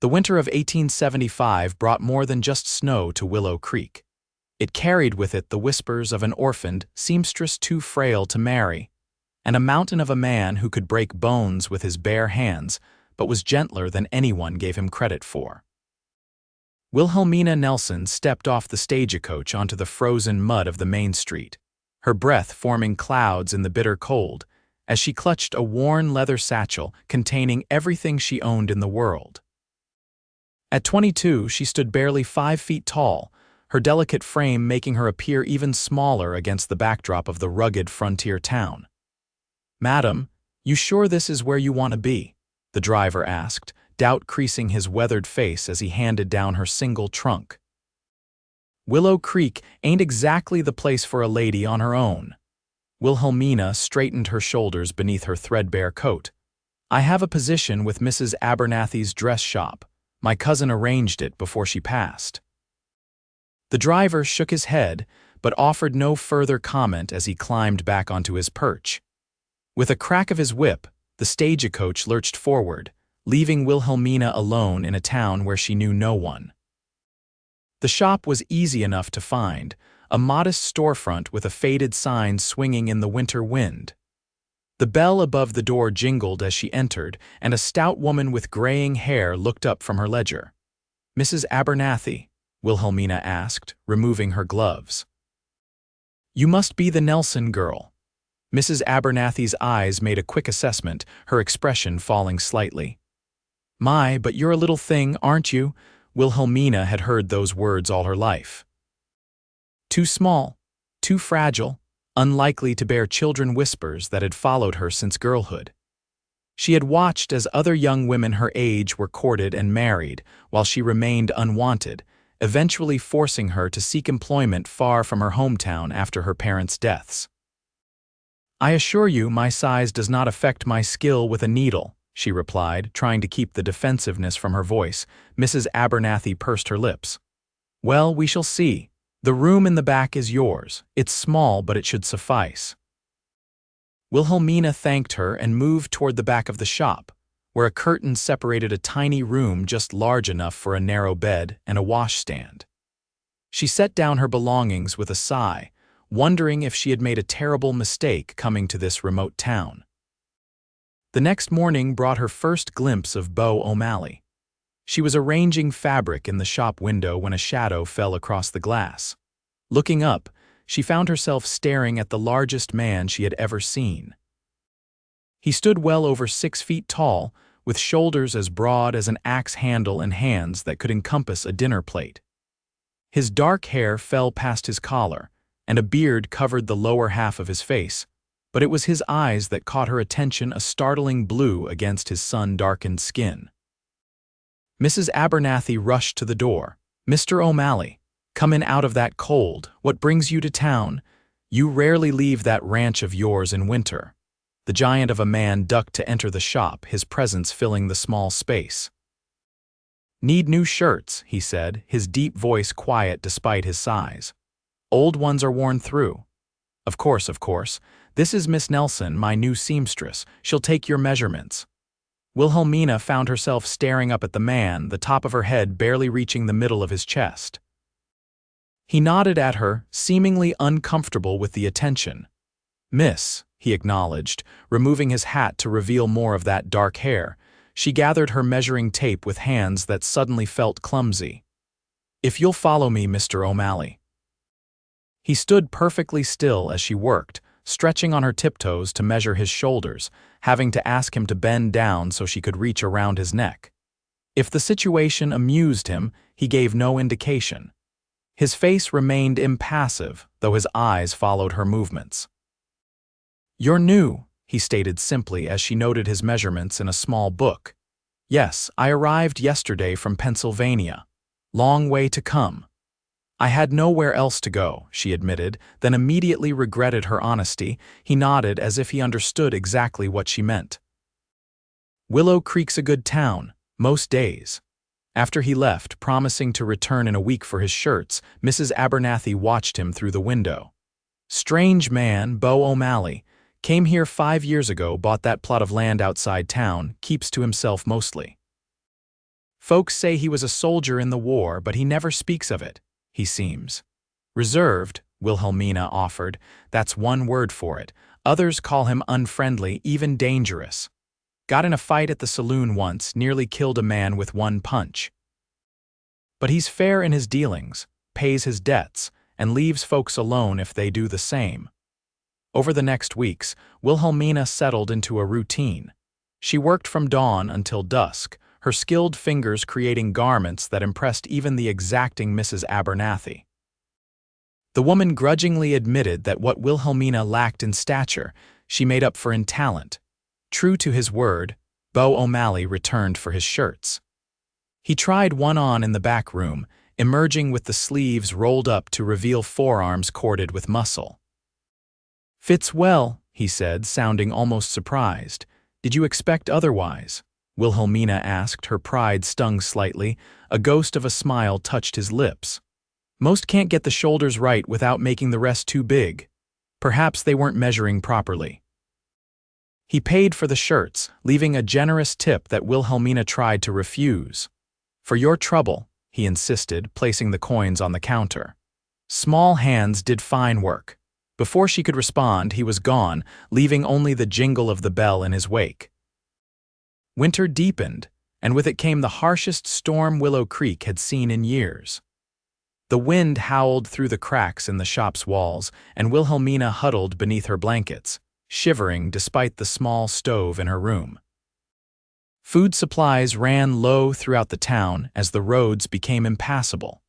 The winter of 1875 brought more than just snow to Willow Creek. It carried with it the whispers of an orphaned seamstress too frail to marry, and a mountain of a man who could break bones with his bare hands, but was gentler than anyone gave him credit for. Wilhelmina Nelson stepped off the stagecoach onto the frozen mud of the main street, her breath forming clouds in the bitter cold, as she clutched a worn leather satchel containing everything she owned in the world. At 22, she stood barely 5 feet tall, her delicate frame making her appear even smaller against the backdrop of the rugged frontier town. "Madam, you sure this is where you want to be?" the driver asked, doubt creasing his weathered face as he handed down her single trunk. "Willow Creek ain't exactly the place for a lady on her own." Wilhelmina straightened her shoulders beneath her threadbare coat. "I have a position with Mrs. Abernathy's dress shop. My cousin arranged it before she passed." The driver shook his head, but offered no further comment as he climbed back onto his perch. With a crack of his whip, the stagecoach lurched forward, leaving Wilhelmina alone in a town where she knew no one. The shop was easy enough to find, a modest storefront with a faded sign swinging in the winter wind. The bell above the door jingled as she entered, and a stout woman with graying hair looked up from her ledger. "Mrs. Abernathy?" Wilhelmina asked, removing her gloves. "You must be the Nelson girl." Mrs. Abernathy's eyes made a quick assessment, her expression falling slightly. "My, but you're a little thing, aren't you?" Wilhelmina had heard those words all her life. Too small, too fragile, unlikely to bear children, whispers that had followed her since girlhood. She had watched as other young women her age were courted and married, while she remained unwanted, eventually forcing her to seek employment far from her hometown after her parents' deaths. "I assure you my size does not affect my skill with a needle," she replied, trying to keep the defensiveness from her voice. Mrs. Abernathy pursed her lips. "Well, we shall see. The room in the back is yours. It's small, but it should suffice." Wilhelmina thanked her and moved toward the back of the shop, where a curtain separated a tiny room just large enough for a narrow bed and a washstand. She set down her belongings with a sigh, wondering if she had made a terrible mistake coming to this remote town. The next morning brought her first glimpse of Beau O'Malley. She was arranging fabric in the shop window when a shadow fell across the glass. Looking up, she found herself staring at the largest man she had ever seen. He stood well over 6 feet tall, with shoulders as broad as an axe handle and hands that could encompass a dinner plate. His dark hair fell past his collar, and a beard covered the lower half of his face, but it was his eyes that caught her attention, a startling blue against his sun-darkened skin. Mrs. Abernathy rushed to the door. "Mr. O'Malley, come in out of that cold. What brings you to town? You rarely leave that ranch of yours in winter." The giant of a man ducked to enter the shop, his presence filling the small space. "Need new shirts," he said, his deep voice quiet despite his size. "Old ones are worn through." Of course. This is Miss Nelson, my new seamstress. She'll take your measurements." Wilhelmina found herself staring up at the man, the top of her head barely reaching the middle of his chest. He nodded at her, seemingly uncomfortable with the attention. "Miss," he acknowledged, removing his hat to reveal more of that dark hair. She gathered her measuring tape with hands that suddenly felt clumsy. "If you'll follow me, Mr. O'Malley." He stood perfectly still as she worked, stretching on her tiptoes to measure his shoulders, having to ask him to bend down so she could reach around his neck. If the situation amused him, he gave no indication. His face remained impassive, though his eyes followed her movements. "You're new," he stated simply as she noted his measurements in a small book. "Yes, I arrived yesterday from Pennsylvania. Long way to come." "I had nowhere else to go," she admitted, then immediately regretted her honesty. He nodded as if he understood exactly what she meant. "Willow Creek's a good town, most days." After he left, promising to return in a week for his shirts, Mrs. Abernathy watched him through the window. "Strange man, Beau O'Malley. Came here 5 years ago, bought that plot of land outside town, keeps to himself mostly." Folks say he was a soldier in the war, but he never speaks of it. He seems reserved, Wilhelmina offered. That's one word for it. Others call him unfriendly, even dangerous. Got in a fight at the saloon once, nearly killed a man with one punch. But he's fair in his dealings, pays his debts, and leaves folks alone if they do the same. Over the next weeks, Wilhelmina settled into a routine. She worked from dawn until dusk, her skilled fingers creating garments that impressed even the exacting Mrs. Abernathy. The woman grudgingly admitted that what Wilhelmina lacked in stature, she made up for in talent. True to his word, Beau O'Malley returned for his shirts. He tried one on in the back room, emerging with the sleeves rolled up to reveal forearms corded with muscle. "Fits well," he said, sounding almost surprised. "Did you expect otherwise?" Wilhelmina asked, her pride stung slightly. A ghost of a smile touched his lips. "Most can't get the shoulders right without making the rest too big. Perhaps they weren't measuring properly." He paid for the shirts, leaving a generous tip that Wilhelmina tried to refuse. "For your trouble," he insisted, placing the coins on the counter. Small hands did fine work. Before she could respond, he was gone, leaving only the jingle of the bell in his wake. Winter deepened, and with it came the harshest storm Willow Creek had seen in years. The wind howled through the cracks in the shop's walls, and Wilhelmina huddled beneath her blankets, shivering despite the small stove in her room. Food supplies ran low throughout the town as the roads became impassable.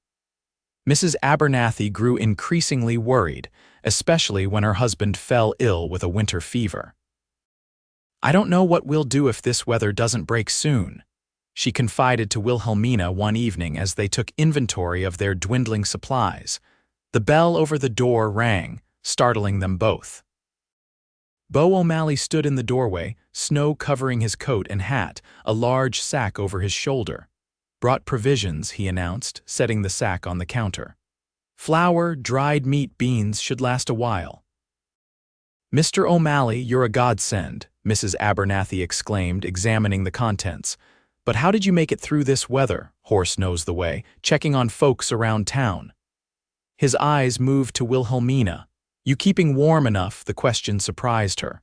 Mrs. Abernathy grew increasingly worried, especially when her husband fell ill with a winter fever. "I don't know what we'll do if this weather doesn't break soon," she confided to Wilhelmina one evening as they took inventory of their dwindling supplies. The bell over the door rang, startling them both. Beau O'Malley stood in the doorway, snow covering his coat and hat, a large sack over his shoulder. "Brought provisions," he announced, setting the sack on the counter. "Flour, dried meat, beans should last a while." "Mr. O'Malley, you're a godsend," Mrs. Abernathy exclaimed, examining the contents. "But how did you make it through this weather, horse knows the way, checking on folks around town?" His eyes moved to Wilhelmina. "You keeping warm enough?" The question surprised her.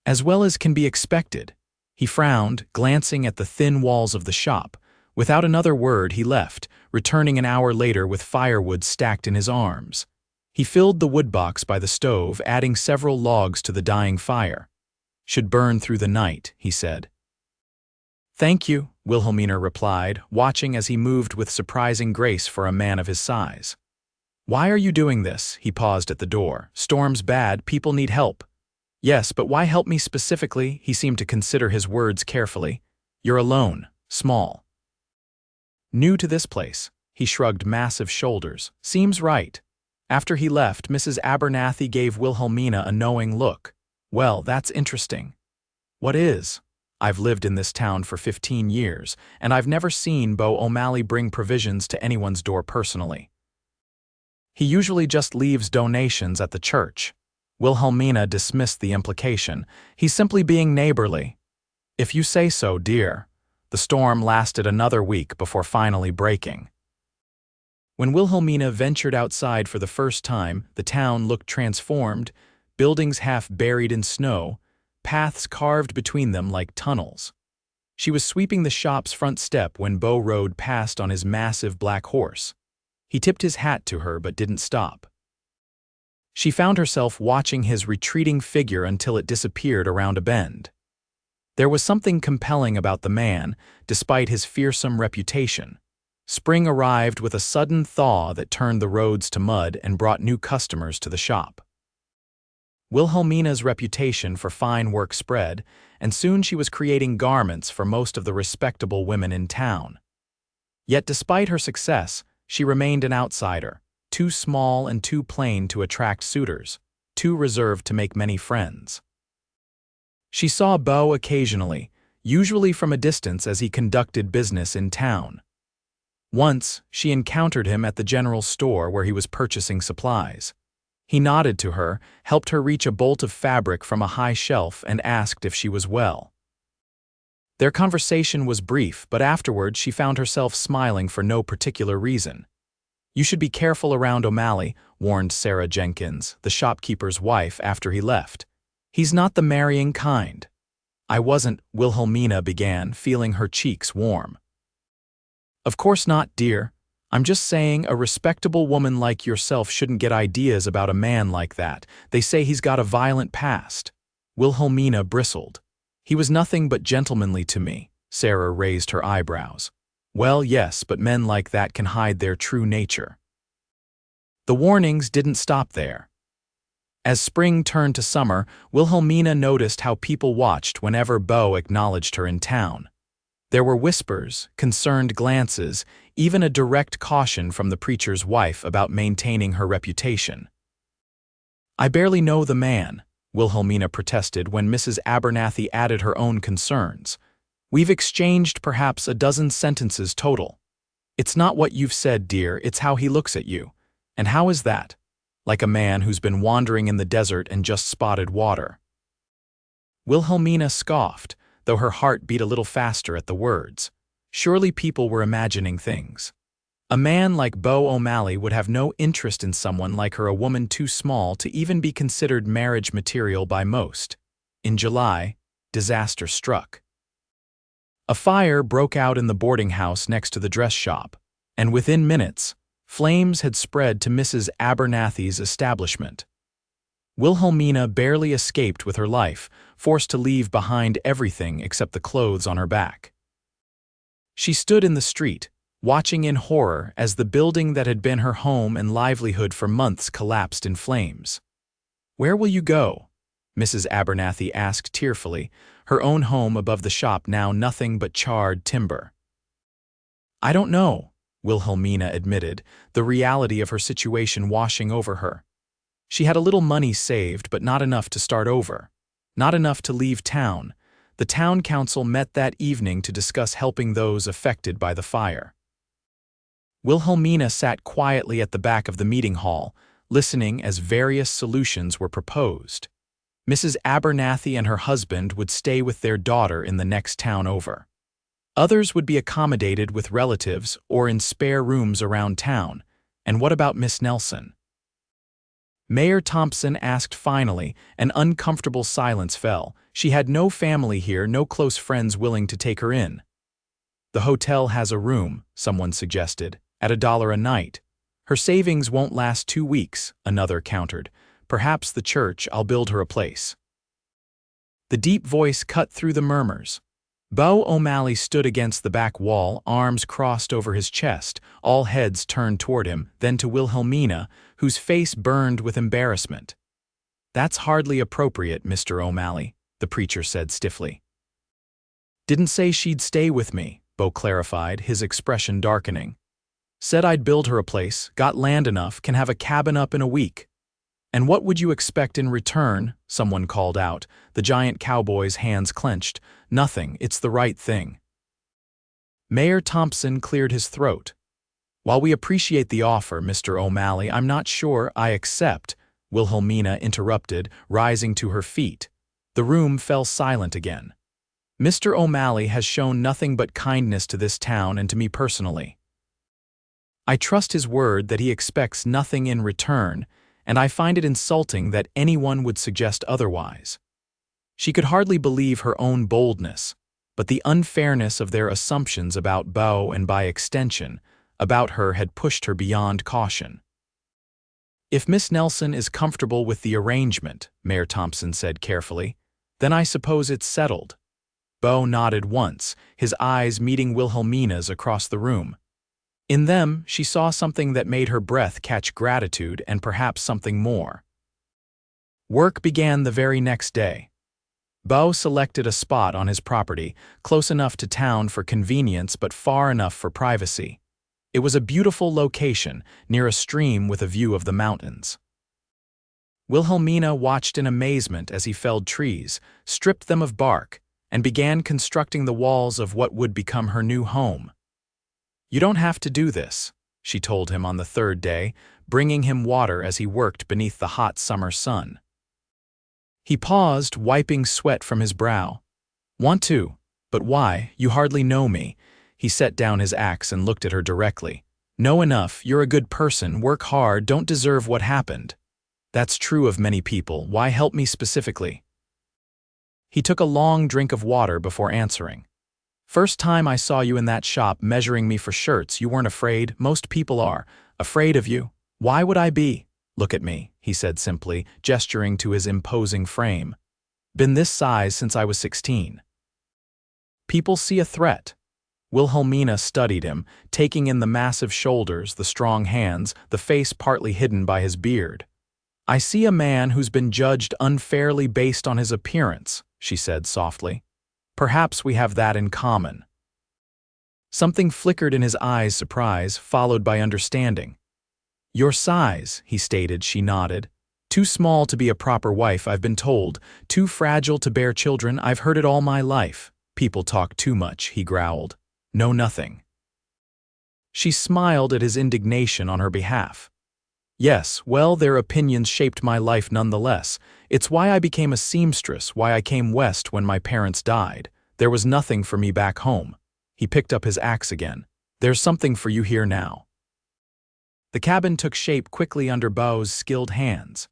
"As well as can be expected." He frowned, glancing at the thin walls of the shop. Without another word, he left, returning an hour later with firewood stacked in his arms. He filled the woodbox by the stove, adding several logs to the dying fire. "Should burn through the night," he said. "Thank you," Wilhelmina replied, watching as he moved with surprising grace for a man of his size. "Why are you doing this?" He paused at the door. "Storm's bad, people need help." "Yes, but why help me specifically?" He seemed to consider his words carefully. "You're alone, small. New to this place." He shrugged massive shoulders. "Seems right." After he left, Mrs. Abernathy gave Wilhelmina a knowing look. "Well, that's interesting." "What is?" "I've lived in this town for 15 years, and I've never seen Beau O'Malley bring provisions to anyone's door personally. He usually just leaves donations at the church." Wilhelmina dismissed the implication. "He's simply being neighborly." "If you say so, dear." The storm lasted another week before finally breaking. When Wilhelmina ventured outside for the first time, the town looked transformed, buildings half buried in snow, paths carved between them like tunnels. She was sweeping the shop's front step when Beau rode past on his massive black horse. He tipped his hat to her but didn't stop. She found herself watching his retreating figure until it disappeared around a bend. There was something compelling about the man, despite his fearsome reputation. Spring arrived with a sudden thaw that turned the roads to mud and brought new customers to the shop. Wilhelmina's reputation for fine work spread, and soon she was creating garments for most of the respectable women in town. Yet despite her success, she remained an outsider, too small and too plain to attract suitors, too reserved to make many friends. She saw Beau occasionally, usually from a distance as he conducted business in town. Once, she encountered him at the general store where he was purchasing supplies. He nodded to her, helped her reach a bolt of fabric from a high shelf, and asked if she was well. Their conversation was brief, but afterward she found herself smiling for no particular reason. "You should be careful around O'Malley," warned Sarah Jenkins, the shopkeeper's wife, after he left. "He's not the marrying kind." "I wasn't," Wilhelmina began, feeling her cheeks warm. "Of course not, dear. I'm just saying a respectable woman like yourself shouldn't get ideas about a man like that. They say he's got a violent past." Wilhelmina bristled. "He was nothing but gentlemanly to me." Sarah raised her eyebrows. "Well, yes, but men like that can hide their true nature." The warnings didn't stop there. As spring turned to summer, Wilhelmina noticed how people watched whenever Beau acknowledged her in town. There were whispers, concerned glances, even a direct caution from the preacher's wife about maintaining her reputation. "I barely know the man," Wilhelmina protested when Mrs. Abernathy added her own concerns. "We've exchanged perhaps a dozen sentences total. It's not what you've said, dear, it's how he looks at you. And how is that? Like a man who's been wandering in the desert and just spotted water." Wilhelmina scoffed, though her heart beat a little faster at the words. Surely people were imagining things. A man like Beau O'Malley would have no interest in someone like her, a woman too small to even be considered marriage material by most. In July, disaster struck. A fire broke out in the boarding house next to the dress shop, and within minutes, flames had spread to Mrs. Abernathy's establishment. Wilhelmina barely escaped with her life, forced to leave behind everything except the clothes on her back. She stood in the street, watching in horror as the building that had been her home and livelihood for months collapsed in flames. "Where will you go?" Mrs. Abernathy asked tearfully, her own home above the shop now nothing but charred timber. "I don't know," Wilhelmina admitted, the reality of her situation washing over her. She had a little money saved, but not enough to start over. Not enough to leave town. The town council met that evening to discuss helping those affected by the fire. Wilhelmina sat quietly at the back of the meeting hall, listening as various solutions were proposed. Mrs. Abernathy and her husband would stay with their daughter in the next town over. Others would be accommodated with relatives or in spare rooms around town. And what about Miss Nelson? Mayor Thompson asked finally. An uncomfortable silence fell. She had no family here, no close friends willing to take her in. "The hotel has a room," someone suggested, "at $1 a night. Her savings won't last 2 weeks," another countered. "Perhaps the church, I'll build her a place." The deep voice cut through the murmurs. Beau O'Malley stood against the back wall, arms crossed over his chest, all heads turned toward him, then to Wilhelmina, whose face burned with embarrassment. "That's hardly appropriate, Mr. O'Malley," the preacher said stiffly. "Didn't say she'd stay with me," Beau clarified, his expression darkening. "Said I'd build her a place, got land enough, can have a cabin up in a week." "And what would you expect in return?" someone called out, the giant cowboy's hands clenched. "Nothing, it's the right thing." Mayor Thompson cleared his throat. "While we appreciate the offer, Mr. O'Malley, I'm not sure I accept," Wilhelmina interrupted, rising to her feet. The room fell silent again. "Mr. O'Malley has shown nothing but kindness to this town and to me personally. I trust his word that he expects nothing in return, and I find it insulting that anyone would suggest otherwise." She could hardly believe her own boldness, but the unfairness of their assumptions about Beau and by extension, about her had pushed her beyond caution. "If Miss Nelson is comfortable with the arrangement," Mayor Thompson said carefully, "then I suppose it's settled." Beau nodded once, his eyes meeting Wilhelmina's across the room. In them, she saw something that made her breath catch, gratitude and perhaps something more. Work began the very next day. Beau selected a spot on his property, close enough to town for convenience but far enough for privacy. It was a beautiful location, near a stream with a view of the mountains. Wilhelmina watched in amazement as he felled trees, stripped them of bark, and began constructing the walls of what would become her new home. "You don't have to do this," she told him on the third day, bringing him water as he worked beneath the hot summer sun. He paused, wiping sweat from his brow. "Want to?" But why? You hardly know me. He set down his axe and looked at her directly. Know enough, you're a good person, work hard, don't deserve what happened. That's true of many people. Why help me specifically? He took a long drink of water before answering. First time I saw you in that shop measuring me for shirts, you weren't afraid. Most people are. Afraid of you. Why would I be? Look at me, he said simply, gesturing to his imposing frame. Been this size since I was 16. People see a threat. Wilhelmina studied him, taking in the massive shoulders, the strong hands, the face partly hidden by his beard. I see a man who's been judged unfairly based on his appearance, she said softly. Perhaps we have that in common. Something flickered in his eyes, surprise, followed by understanding. Your size, he stated. She nodded. Too small to be a proper wife, I've been told. Too fragile to bear children, I've heard it all my life. People talk too much, he growled. Know nothing. She smiled at his indignation on her behalf. Yes, well, their opinions shaped my life nonetheless. It's why I became a seamstress, why I came west when my parents died. There was nothing for me back home. He picked up his axe again. There's something for you here now. The cabin took shape quickly under Beau's skilled hands.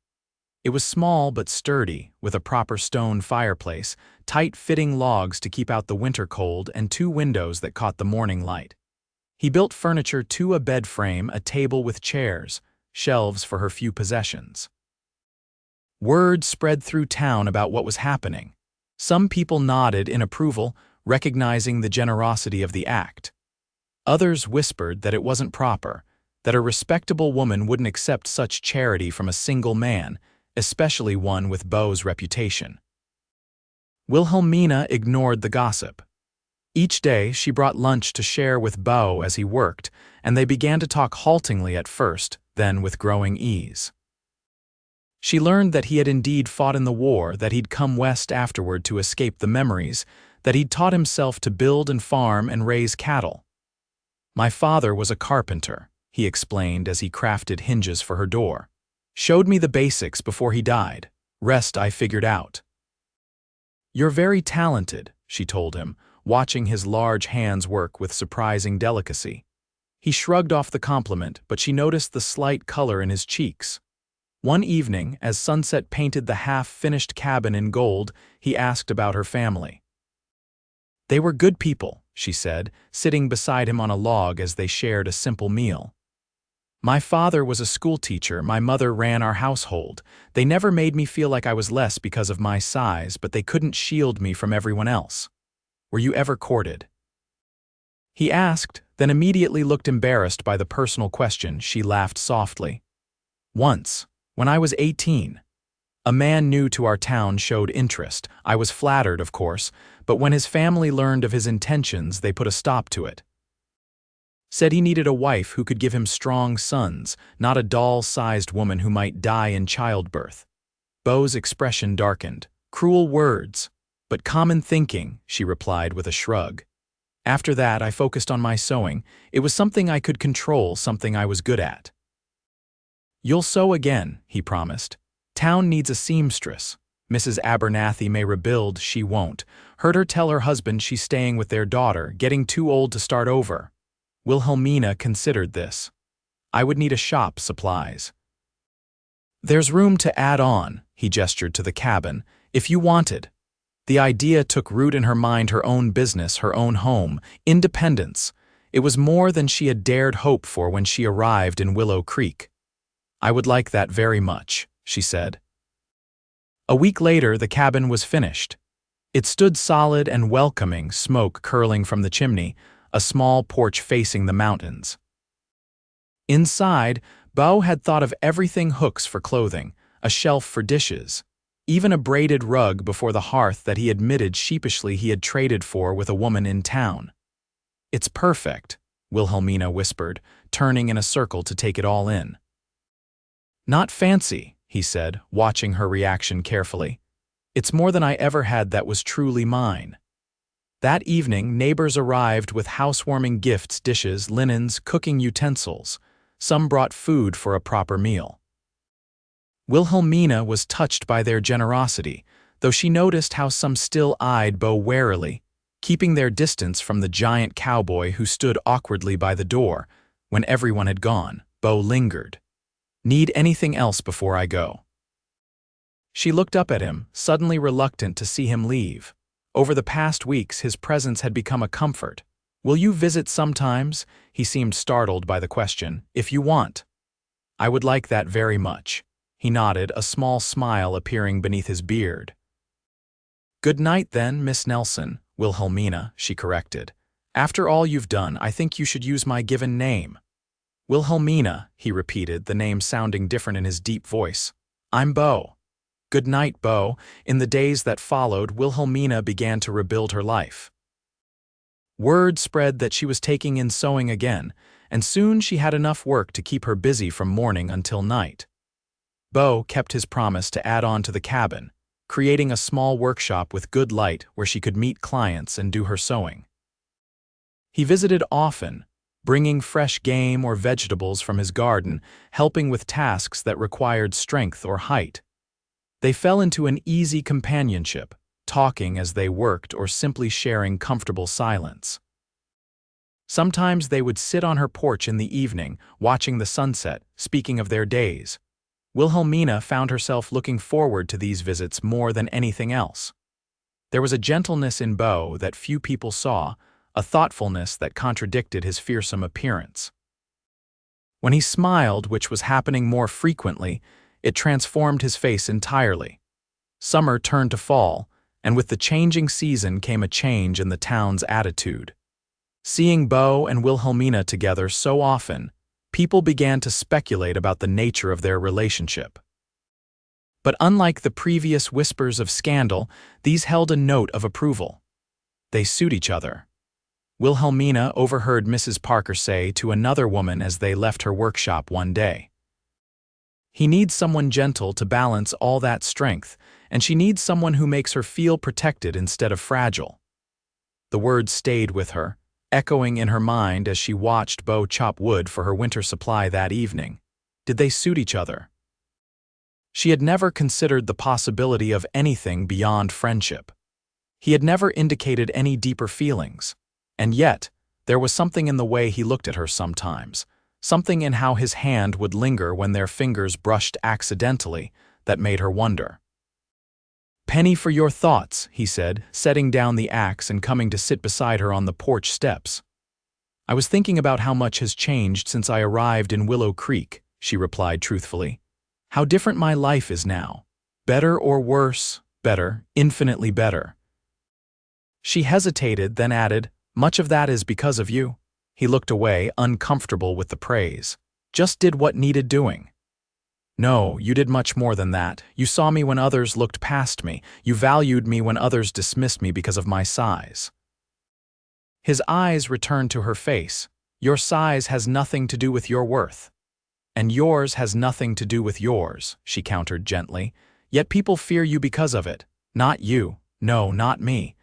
It was small but sturdy, with a proper stone fireplace, tight-fitting logs to keep out the winter cold, and 2 windows that caught the morning light. He built furniture to a bed frame, a table with chairs, shelves for her few possessions. Word spread through town about what was happening. Some people nodded in approval, recognizing the generosity of the act. Others whispered that it wasn't proper, that a respectable woman wouldn't accept such charity from a single man, especially one with Beau's reputation. Wilhelmina ignored the gossip. Each day she brought lunch to share with Beau as he worked, and they began to talk haltingly at first, then with growing ease. She learned that he had indeed fought in the war, that he'd come west afterward to escape the memories, that he'd taught himself to build and farm and raise cattle. My father was a carpenter, he explained as he crafted hinges for her door. Showed me the basics before he died. Rest I figured out. You're very talented, she told him, watching his large hands work with surprising delicacy. He shrugged off the compliment, but she noticed the slight color in his cheeks. One evening, as sunset painted the half-finished cabin in gold, he asked about her family. They were good people, she said, sitting beside him on a log as they shared a simple meal. My father was a schoolteacher, my mother ran our household. They never made me feel like I was less because of my size, but they couldn't shield me from everyone else. Were you ever courted? He asked, then immediately looked embarrassed by the personal question. She laughed softly. Once, when I was 18. A man new to our town showed interest. I was flattered, of course, but when his family learned of his intentions, they put a stop to it. Said he needed a wife who could give him strong sons, not a doll-sized woman who might die in childbirth. Beau's expression darkened. Cruel words, but common thinking, she replied with a shrug. After that, I focused on my sewing. It was something I could control, something I was good at. You'll sew again, he promised. Town needs a seamstress. Mrs. Abernathy may rebuild, she won't. Heard her tell her husband she's staying with their daughter, getting too old to start over. Wilhelmina considered this. I would need a shop, supplies. There's room to add on, he gestured to the cabin, if you wanted. The idea took root in her mind, her own business, her own home, independence. It was more than she had dared hope for when she arrived in Willow Creek. I would like that very much, she said. A week later, the cabin was finished. It stood solid and welcoming, smoke curling from the chimney, a small porch facing the mountains. Inside, Beau had thought of everything: hooks for clothing, a shelf for dishes, even a braided rug before the hearth that he admitted sheepishly he had traded for with a woman in town. It's perfect, Wilhelmina whispered, turning in a circle to take it all in. Not fancy, he said, watching her reaction carefully. It's more than I ever had that was truly mine. That evening, neighbors arrived with housewarming gifts, dishes, linens, cooking utensils. Some brought food for a proper meal. Wilhelmina was touched by their generosity, though she noticed how some still eyed Beau warily. keeping their distance from the giant cowboy who stood awkwardly by the door. When everyone had gone, Beau lingered. "Need anything else before I go?" She looked up at him, suddenly reluctant to see him leave. Over the past weeks, his presence had become a comfort. "Will you visit sometimes?" He seemed startled by the question. "If you want." "I would like that very much." He nodded, a small smile appearing beneath his beard. "Good night then, Miss Nelson." "Wilhelmina," she corrected. "After all you've done, I think you should use my given name." "Wilhelmina," he repeated, the name sounding different in his deep voice. "I'm Beau." "Good night, Beau." In the days that followed, Wilhelmina began to rebuild her life. Word spread that she was taking in sewing again, and soon she had enough work to keep her busy from morning until night. Beau kept his promise to add on to the cabin, creating a small workshop with good light where she could meet clients and do her sewing. He visited often, bringing fresh game or vegetables from his garden, helping with tasks that required strength or height. They fell into an easy companionship, talking as they worked or simply sharing comfortable silence. Sometimes they would sit on her porch in the evening, watching the sunset, speaking of their days. Wilhelmina found herself looking forward to these visits more than anything else. There was a gentleness in Beau that few people saw, a thoughtfulness that contradicted his fearsome appearance. When he smiled, which was happening more frequently, it transformed his face entirely. Summer turned to fall, and with the changing season came a change in the town's attitude. Seeing Beau and Wilhelmina together so often, people began to speculate about the nature of their relationship. But unlike the previous whispers of scandal, these held a note of approval. They suit each other. Wilhelmina overheard Mrs. Parker say to another woman as they left her workshop one day, "He needs someone gentle to balance all that strength, and she needs someone who makes her feel protected instead of fragile." The words stayed with her, echoing in her mind as she watched Beau chop wood for her winter supply that evening. Did they suit each other? She had never considered the possibility of anything beyond friendship. He had never indicated any deeper feelings. And yet, there was something in the way he looked at her sometimes, something in how his hand would linger when their fingers brushed accidentally, that made her wonder. "Penny for your thoughts," he said, setting down the axe and coming to sit beside her on the porch steps. "I was thinking about how much has changed since I arrived in Willow Creek," she replied truthfully. "How different my life is now. Better or worse? Better, infinitely better." She hesitated, then added, "Much of that is because of you." He looked away, uncomfortable with the praise. "Just did what needed doing." "No, you did much more than that. You saw me when others looked past me. You valued me when others dismissed me because of my size." His eyes returned to her face. "Your size has nothing to do with your worth. And yours has nothing to do with yours," she countered gently. "Yet people fear you because of it. Not you. No, not me."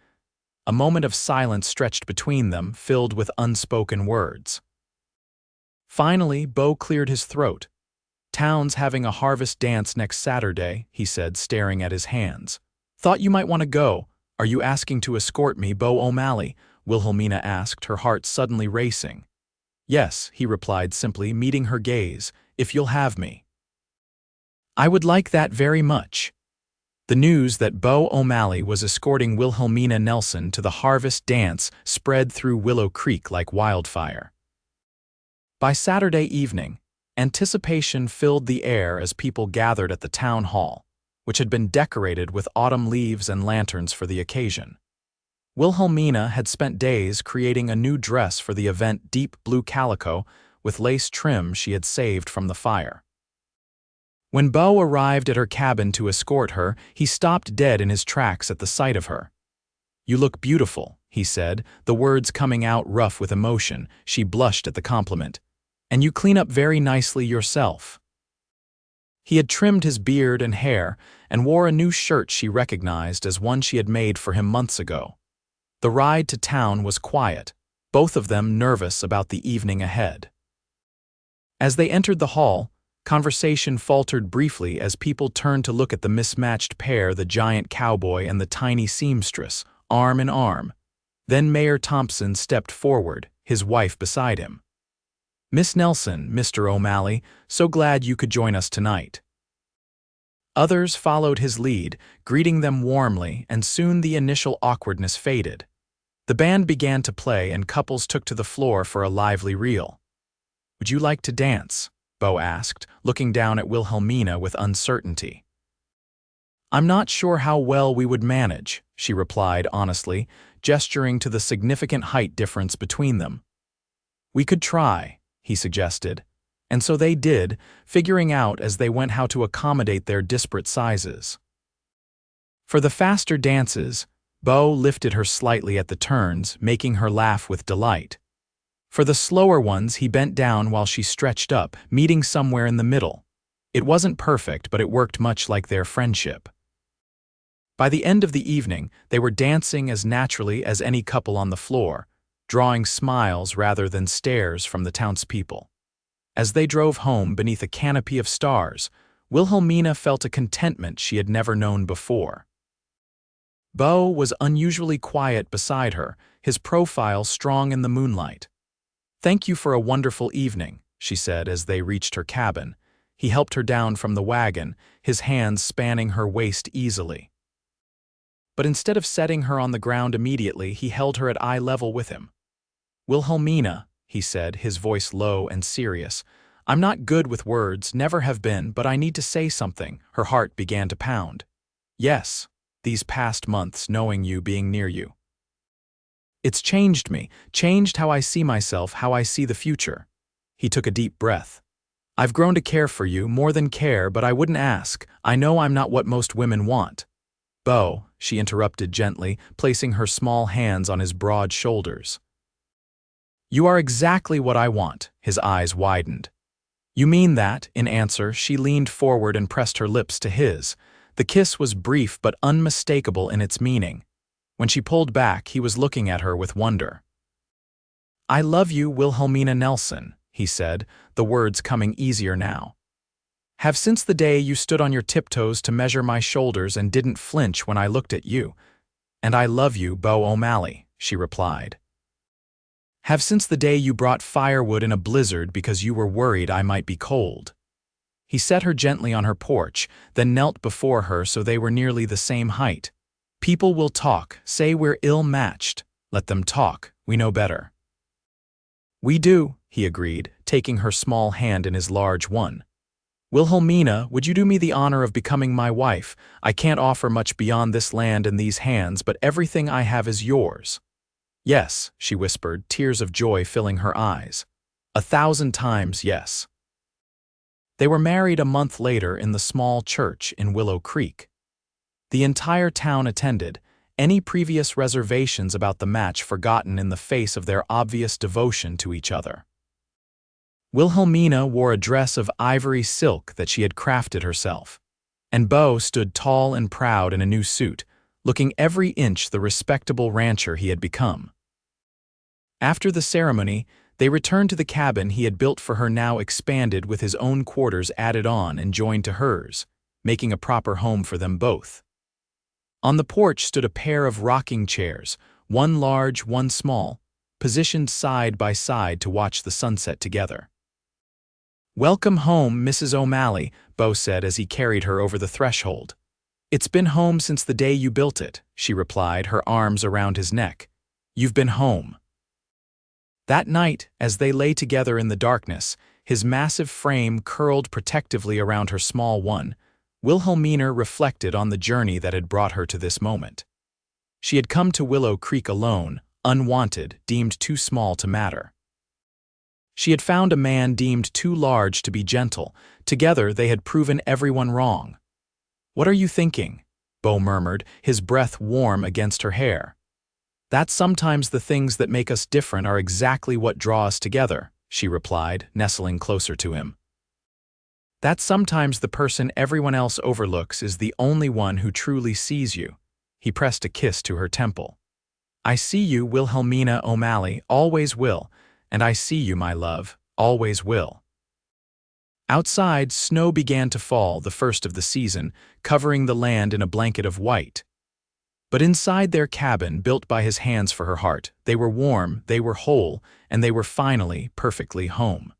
A moment of silence stretched between them, filled with unspoken words. Finally, Beau cleared his throat. "Town's having a harvest dance next Saturday," he said, staring at his hands. "Thought you might want to go. Are you asking to escort me, Beau O'Malley?" Wilhelmina asked, her heart suddenly racing. "Yes," he replied simply, meeting her gaze, "if you'll have me." "I would like that very much." The news that Beau O'Malley was escorting Wilhelmina Nelson to the harvest dance spread through Willow Creek like wildfire. By Saturday evening, anticipation filled the air as people gathered at the town hall, which had been decorated with autumn leaves and lanterns for the occasion. Wilhelmina had spent days creating a new dress for the event, deep blue calico with lace trim she had saved from the fire. When Beau arrived at her cabin to escort her, he stopped dead in his tracks at the sight of her. "You look beautiful," he said, the words coming out rough with emotion. She blushed at the compliment. "And you clean up very nicely yourself." He had trimmed his beard and hair and wore a new shirt she recognized as one she had made for him months ago. The ride to town was quiet, both of them nervous about the evening ahead. As they entered the hall, conversation faltered briefly as people turned to look at the mismatched pair, the giant cowboy and the tiny seamstress, arm in arm. Then Mayor Thompson stepped forward, his wife beside him. "Miss Nelson, Mr. O'Malley, so glad you could join us tonight." Others followed his lead, greeting them warmly, and soon the initial awkwardness faded. The band began to play and couples took to the floor for a lively reel. "Would you like to dance?" Beau asked, looking down at Wilhelmina with uncertainty. "I'm not sure how well we would manage," she replied honestly, gesturing to the significant height difference between them. "We could try," he suggested, and so they did, figuring out as they went how to accommodate their disparate sizes. For the faster dances, Beau lifted her slightly at the turns, making her laugh with delight. For the slower ones, he bent down while she stretched up, meeting somewhere in the middle. It wasn't perfect, but it worked much like their friendship. By the end of the evening, they were dancing as naturally as any couple on the floor, drawing smiles rather than stares from the townspeople. As they drove home beneath a canopy of stars, Wilhelmina felt a contentment she had never known before. Beau was unusually quiet beside her, his profile strong in the moonlight. "Thank you for a wonderful evening," she said as they reached her cabin. He helped her down from the wagon, his hands spanning her waist easily. But instead of setting her on the ground immediately, he held her at eye level with him. "Wilhelmina," he said, his voice low and serious, "I'm not good with words, never have been, but I need to say something." Her heart began to pound. "Yes, these past months, knowing you, being near you. It's changed me, changed how I see myself, how I see the future." He took a deep breath. "I've grown to care for you, more than care, but I wouldn't ask. I know I'm not what most women want." "Beau," she interrupted gently, placing her small hands on his broad shoulders. "You are exactly what I want." His eyes widened. "You mean that?" In answer, she leaned forward and pressed her lips to his. The kiss was brief but unmistakable in its meaning. When she pulled back, he was looking at her with wonder. "I love you, Wilhelmina Nelson," he said, the words coming easier now. "Have since the day you stood on your tiptoes to measure my shoulders and didn't flinch when I looked at you." "And I love you, Beau O'Malley," she replied. "Have since the day you brought firewood in a blizzard because you were worried I might be cold." He set her gently on her porch, then knelt before her so they were nearly the same height. "People will talk, say we're ill-matched. Let them talk, we know better." "We do," he agreed, taking her small hand in his large one. "Wilhelmina, would you do me the honor of becoming my wife? I can't offer much beyond this land and these hands, but everything I have is yours." "Yes," she whispered, tears of joy filling her eyes. "1,000 times yes." They were married a month later in the small church in Willow Creek. The entire town attended, any previous reservations about the match forgotten in the face of their obvious devotion to each other. Wilhelmina wore a dress of ivory silk that she had crafted herself, and Beau stood tall and proud in a new suit, looking every inch the respectable rancher he had become. After the ceremony, they returned to the cabin he had built for her, now expanded with his own quarters added on and joined to hers, making a proper home for them both. On the porch stood a pair of rocking chairs, one large, one small, positioned side by side to watch the sunset together. "Welcome home, Mrs. O'Malley," Beau said as he carried her over the threshold. "It's been home since the day you built it," she replied, her arms around his neck. "You've been home." That night, as they lay together in the darkness, his massive frame curled protectively around her small one, Wilhelmina reflected on the journey that had brought her to this moment. She had come to Willow Creek alone, unwanted, deemed too small to matter. She had found a man deemed too large to be gentle. Together they had proven everyone wrong. "What are you thinking?" Beau murmured, his breath warm against her hair. "That sometimes the things that make us different are exactly what draw us together," she replied, nestling closer to him. "That sometimes the person everyone else overlooks is the only one who truly sees you." He pressed a kiss to her temple. "I see you, Wilhelmina O'Malley, always will, and I see you, my love, always will." Outside, snow began to fall, the first of the season, covering the land in a blanket of white. But inside their cabin, built by his hands for her heart, they were warm, they were whole, and they were finally perfectly home.